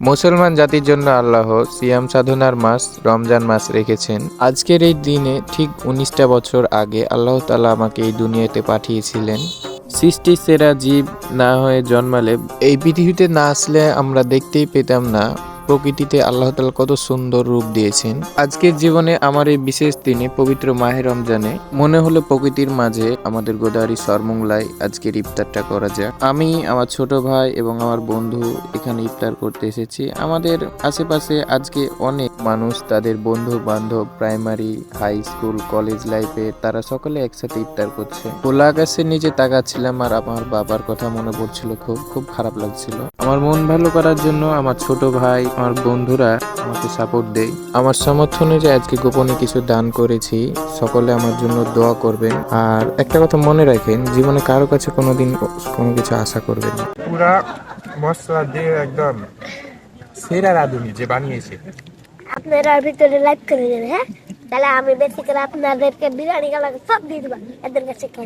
মুসলমান জাতির জন্য আল্লাহ সিয়াম সাধনার মাস রমজান মাস রেখেছেন। আজকের এই দিনে ঠিক 19টা বছর আগে আল্লাহ তাআলা আমাকে এই দুনিয়াতে পাঠিয়েছিলেন। সৃষ্টির সেরা জীব না হয়ে জন্মালে এই পৃথিবীতে না আসলে আমরা দেখতেই পেতাম না প্রকৃতিতে আল্লাহ তাআলা কত সুন্দর রূপ দিয়েছেন। আজকের জীবনে আমার এই বিশেষ দিনে পবিত্র মাহে রমজানে মনে হলো প্রকৃতির মাঝে আমাদের গোদাগাড়ি সরমংলায় আজকের ইফতারটা করা যাক। আমি, আমার ছোট ভাই এবং আমার বন্ধু এখানে ইফতার করতে এসেছি। আমাদের আশেপাশে আজকে অনেক মানুষ তাদের বন্ধু বান্ধব প্রাইমারি, হাই স্কুল, কলেজ লাইফে তারা সকলে একসাথে ইফতার করছে। খোলা আকাশের নিচে তাকাচ্ছিলাম আর আমার বাবার কথা মনে পড়ছিল, খুব খুব খারাপ লাগছিল। আমার মন ভালো করার জন্য আমার ছোট ভাই, আমার বন্ধুরা আমাকে সাপোর্ট দেয়। আমার সামর্থ্য অনুযায়ী আজকে গোপনে কিছু দান করেছি। সকলে আমার জন্য দোয়া করবেন। আর একটা কথা মনে রাখেন, জীবনে কারো কাছে কোনোদিন কোনো কিছু আশা করবেন না। পুরা মশলা দিয়ে একদম সেরা রাঁধুনি যে বানিয়েছে। আপনারা ভিতরে লাইভ করে দেবেন, হ্যাঁ? তাহলে আমি বেশি করে আপনাদেরকে বিরিয়ানি গালা সব দিয়ে দেবো এদের কাছে।